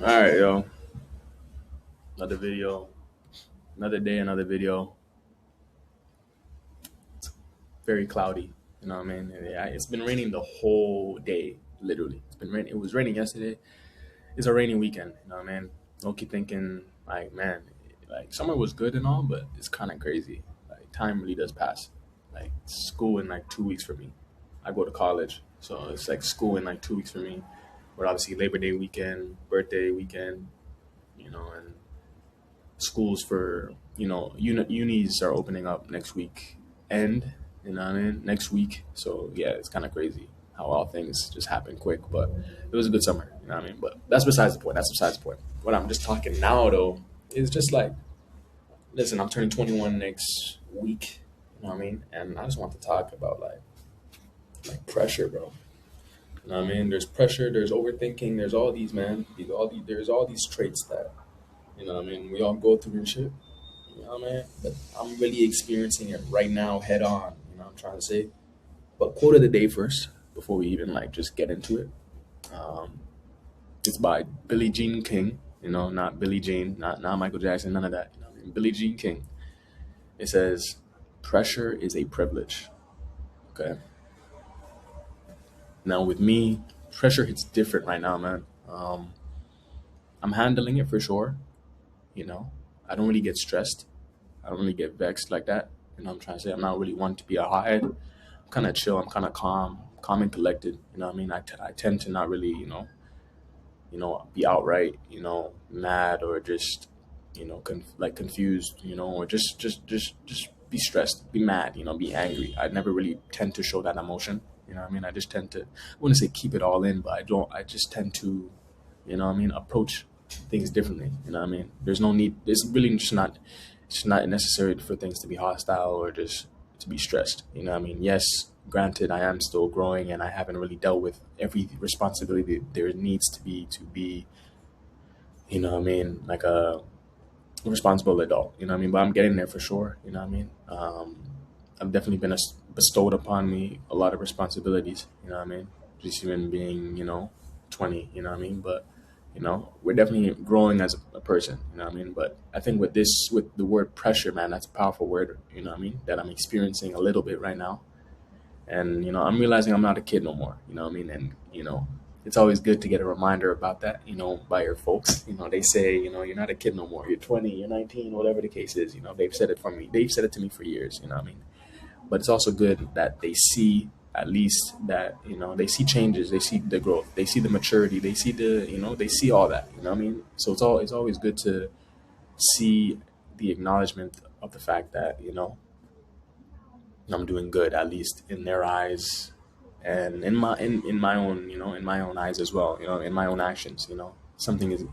All right, yo. Another video, another day, another video. Very cloudy. You know what I mean? Yeah, it's been raining the whole day, literally. It's been raining. It was raining yesterday. It's a rainy weekend. You know what I mean? Don't keep thinking like, man, like summer was good and all, but it's kind of crazy. Like time really does pass. Like school in like 2 weeks for me. I go to college, so it's like school in like 2 weeks for me. But obviously Labor Day weekend, birthday weekend, and schools for unis are opening up next week and next week. So yeah, it's kind of crazy how all things just happen quick, but it was a good summer. You know what I mean? But that's besides the point. That's besides the point. What I'm just talking now though is just like, listen, I'm turning 21 next week. You know what I mean? And I just want to talk about like pressure, bro. You know what I mean? There's pressure, there's overthinking, there's all these, man, there's all these traits that, we all go through and shit. You know what I mean? But I'm really experiencing it right now, head on. You know what I'm trying to say? But quote of the day first, before we even like just get into it. Um, it's by Billie Jean King. Not Billie Jean, not Michael Jackson, none of that. You know what I mean? Billie Jean King. It says, "Pressure is a privilege." Okay. Now with me, pressure hits different right now, man. I'm handling it for sure. You know, I don't really get stressed. I don't really get vexed like that. You know what I'm trying to say? I'm not really one to be a hothead. I'm kind of chill. I'm kind of calm and collected. You know what I mean? I tend to not really, be outright, mad or just, like confused, or just be stressed, be mad, be angry. I never really tend to show that emotion. You know what I mean? I just tend to, I wouldn't say keep it all in, but I just tend to, approach things differently. You know what I mean? There's no need, there's really just not, it's not necessary for things to be hostile or just to be stressed. You know what I mean? Yes, granted, I am still growing and I haven't really dealt with every responsibility that there needs to be, like a responsible adult. You know what I mean? But I'm getting there for sure. You know what I mean? I've definitely been bestowed upon me a lot of responsibilities. You know what I mean? Just even being, 20. You know what I mean? But we're definitely growing as a person. You know what I mean? But I think with the word pressure, man, that's a powerful word. You know what I mean? That I'm experiencing a little bit right now, and I'm realizing I'm not a kid no more. You know what I mean? And it's always good to get a reminder about that, by your folks. They say, you're not a kid no more. You're 20, you're 19, whatever the case is. They've said it for me. They've said it to me for years. You know what I mean? But it's also good that they see at least that they see changes, they see the growth, they see the maturity, they see they see all that. You know what I mean? So it's always good to see the acknowledgement of the fact that I'm doing good, at least in their eyes, and in my own, in my own eyes as well. In my own actions. Something is,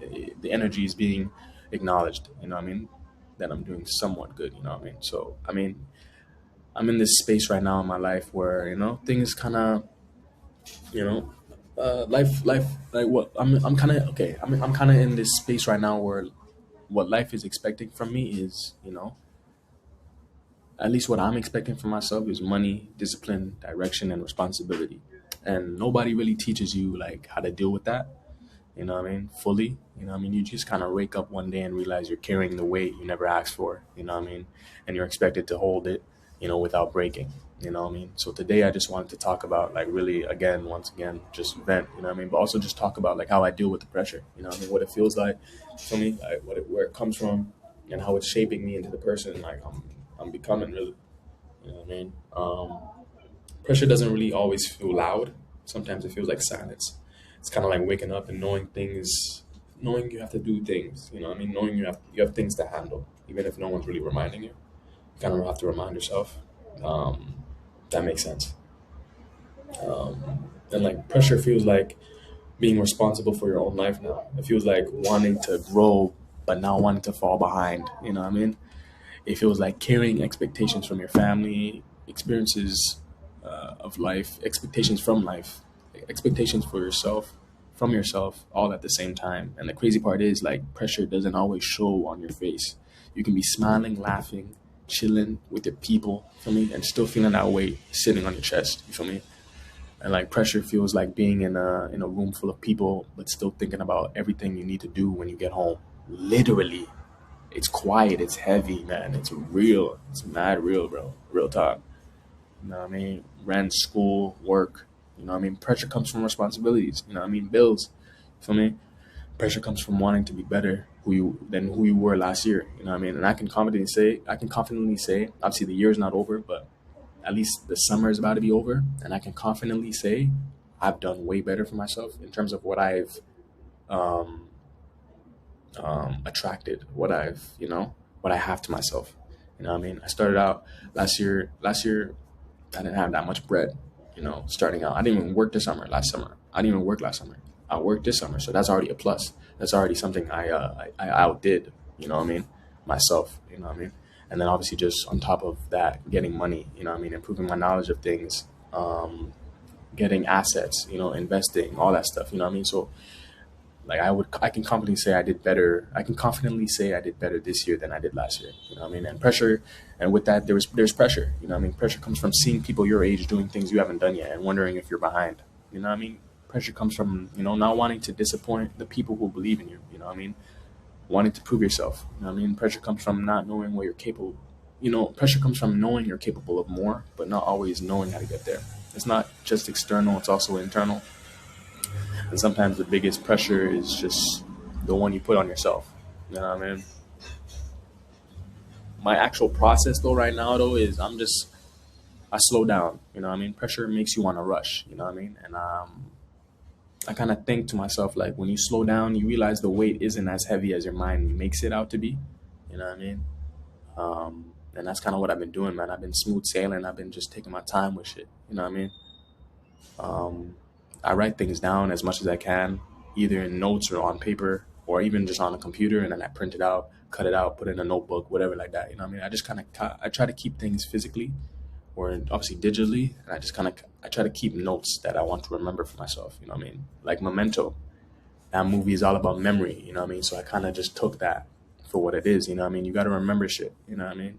the energy is being acknowledged. You know what I mean? That I'm doing somewhat good. You know what I mean? So I mean, I'm in this space right now in my life where things kind of, you know life, like what I'm kind of okay. I'm kind of in this space right now where what life is expecting from me is, at least what I'm expecting from myself is money, discipline, direction, and responsibility. And nobody really teaches you like how to deal with that. You know what I mean? Fully. You know what I mean? You just kind of wake up one day and realize you're carrying the weight you never asked for. You know what I mean? And you're expected to hold it, without breaking. You know what I mean? So today I just wanted to talk about, like, really, again, once again, just vent. You know what I mean? But also just talk about like how I deal with the pressure. You know what I mean? What it feels like for me, like where it comes from, and how it's shaping me into the person like I'm becoming, really. You know what I mean? Pressure doesn't really always feel loud. Sometimes it feels like silence. It's kind of like waking up and knowing you have to do things. You know what I mean? Knowing you have things to handle, even if no one's really reminding you. You kind of have to remind yourself. That makes sense. And like pressure feels like being responsible for your own life now. It feels like wanting to grow, but not wanting to fall behind. You know what I mean? It feels like carrying expectations from your family, experiences of life, expectations from life, expectations for yourself, from yourself, all at the same time. And the crazy part is, like, pressure doesn't always show on your face. You can be smiling, laughing, chilling with your people, you feel me, and still feeling that weight sitting on your chest. You feel me? And like pressure feels like being in a room full of people, but still thinking about everything you need to do when you get home. Literally, it's quiet, it's heavy, man. It's real. It's mad real, bro. Real talk. You know what I mean? Rent, school, work. You know what I mean? Pressure comes from responsibilities. You know what I mean? Bills. You feel me? Pressure comes from wanting to be better than who you were last year. You know what I mean? And I can confidently say, obviously the year's not over, but at least the summer is about to be over, and I can confidently say I've done way better for myself in terms of what I've um, attracted, what I have to myself. You know what I mean? I started out last year. Last year, I didn't have that much bread. Starting out, I didn't even work this summer. Last summer, I didn't even work last summer. I worked this summer, so that's already a plus. That's already something I outdid. You know what I mean? Myself. You know what I mean? And then obviously just on top of that, getting money. You know what I mean? Improving my knowledge of things, getting assets. Investing, all that stuff. You know what I mean? So like I can confidently say I did better. I can confidently say I did better this year than I did last year. You know what I mean? And pressure, and with that there's pressure. You know what I mean? Pressure comes from seeing people your age doing things you haven't done yet and wondering if you're behind. You know what I mean? Pressure comes from, not wanting to disappoint the people who believe in you. You know what I mean? Wanting to prove yourself. You know what I mean? Pressure comes from not knowing what you're capable. Pressure comes from knowing you're capable of more, but not always knowing how to get there. It's not just external, it's also internal. And sometimes the biggest pressure is just the one you put on yourself. You know what I mean? My actual process though right now though is I slow down. You know what I mean? Pressure makes you want to rush. You know what I mean? And I kind of think to myself, like, when you slow down, you realize the weight isn't as heavy as your mind makes it out to be. You know what I mean? And that's kind of what I've been doing, man. I've been smooth sailing. I've been just taking my time with shit. You know what I mean? Um, I write things down as much as I can, either in notes or on paper, or even just on a computer, and then I print it out, cut it out, put it in a notebook, whatever like that. You know what I mean? I just kind of I try to keep things physically, or obviously digitally, and I try to keep notes that I want to remember for myself. You know what I mean? Like Memento, that movie is all about memory. You know what I mean? So I kind of just took that for what it is. You know what I mean? You got to remember shit. You know what I mean?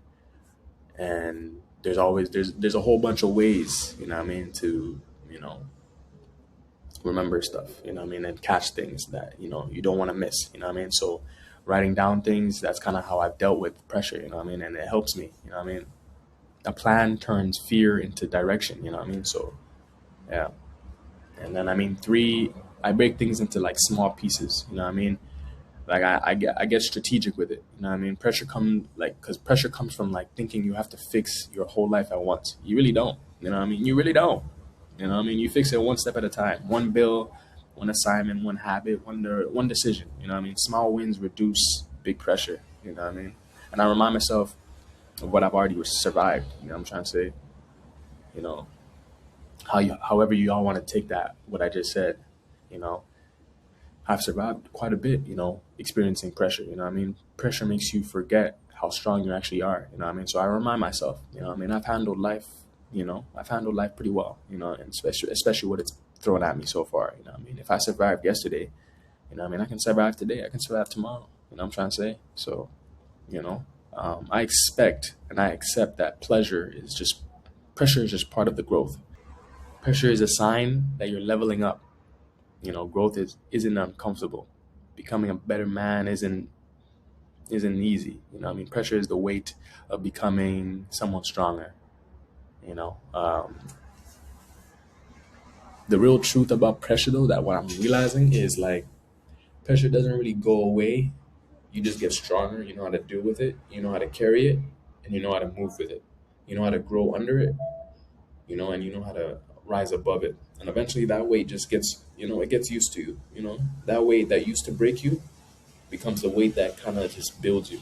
And there's a whole bunch of ways. You know what I mean? To you know remember stuff, you know what I mean, and catch things that, you don't want to miss, you know what I mean? So writing down things, that's kind of how I've dealt with pressure, you know what I mean? And it helps me, you know what I mean? A plan turns fear into direction, you know what I mean? So yeah. And then, I mean, three, I break things into like small pieces, you know what I mean? Like I get strategic with it, you know what I mean? Because pressure comes from like thinking you have to fix your whole life at once. You really don't, you know what I mean? You really don't. You know what I mean? You fix it one step at a time. One bill, one assignment, one habit, one decision. You know what I mean? Small wins reduce big pressure. You know what I mean? And I remind myself of what I've already survived. You know what I'm trying to say? You know, however you all want to take that, what I just said, you know, I've survived quite a bit, experiencing pressure. You know what I mean? Pressure makes you forget how strong you actually are. You know what I mean? So I remind myself, you know what I mean? I've handled life pretty well, and especially what it's thrown at me so far. You know what I mean? If I survived yesterday, you know what I mean? I can survive today. I can survive tomorrow. You know what I'm trying to say? So, I expect and I accept that pressure is just part of the growth. Pressure is a sign that you're leveling up. Growth isn't uncomfortable. Becoming a better man isn't easy. You know what I mean? Pressure is the weight of becoming someone stronger. You know, the real truth about pressure, though, that what I'm realizing is like pressure doesn't really go away. You just get stronger. You know how to deal with it. You know how to carry it, and you know how to move with it. You know how to grow under it. And you know how to rise above it. And eventually, that weight just gets, it gets used to you. That weight that used to break you becomes the weight that kind of just builds you.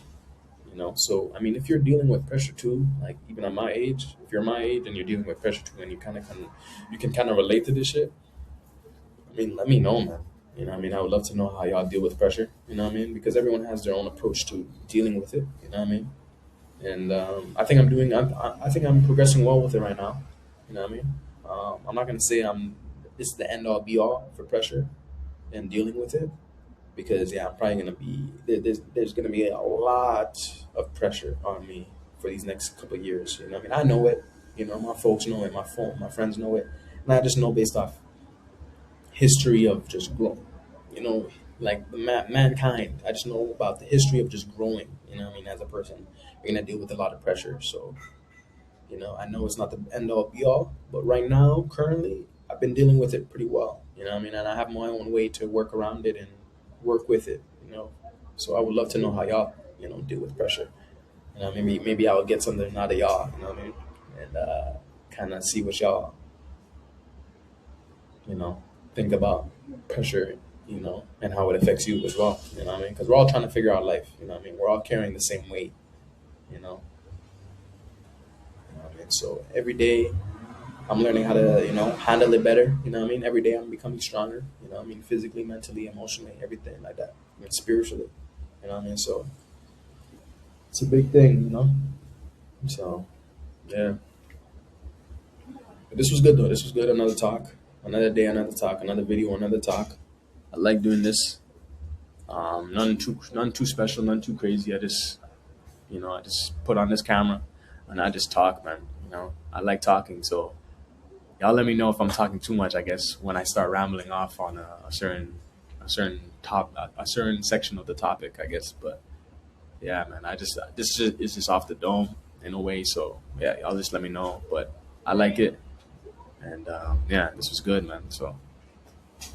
So I mean, if you're dealing with pressure too, like even at my age, if you're my age and you're dealing with pressure too, and you can kind of relate to this shit, I mean, let me know, man. I mean, I would love to know how y'all deal with pressure. You know what I mean? Because everyone has their own approach to dealing with it. You know what I mean? And I think I think I'm progressing well with it right now. You know what I mean? I'm not gonna say this is the end all be all for pressure and dealing with it, because yeah, I'm probably gonna be there's gonna be a lot of pressure on me for these next couple of years. You know what I mean? I know it. My folks know it. My friends know it. And I just know based off history of just growth, you know, like the mankind. I just know about the history of just growing. You know, what I mean, as a person, you're gonna deal with a lot of pressure. So, you know, I know it's not the end all be all, but right now, currently, I've been dealing with it pretty well. You know, what I mean, and I have my own way to work around it and work with it. You know, so I would love to know how y'all, you know, deal with pressure. You know, maybe I will get something out of y'all. You know what I mean, and kind of see what y'all, you know, think about pressure, you know, and how it affects you as well. You know what I mean? Because we're all trying to figure out life. You know what I mean? We're all carrying the same weight. You know, you know what I mean? So every day I'm learning how to, you know, handle it better. You know what I mean? Every day I'm becoming stronger. You know what I mean? Physically, mentally, emotionally, everything like that. I mean, spiritually. You know what I mean? So it's a big thing. You know. So yeah. But this was good though. This was good. Another talk. Another day, another talk. Another video, another talk. I like doing this. None too special, none too crazy. I just put on this camera and I just talk, man. You know, I like talking, so y'all let me know if I'm talking too much. I guess when I start rambling off on a certain a certain section of the topic, I guess. But yeah, man, I just this is just off the dome in a way. So yeah, y'all just let me know. But I like it, and yeah, this was good, man. So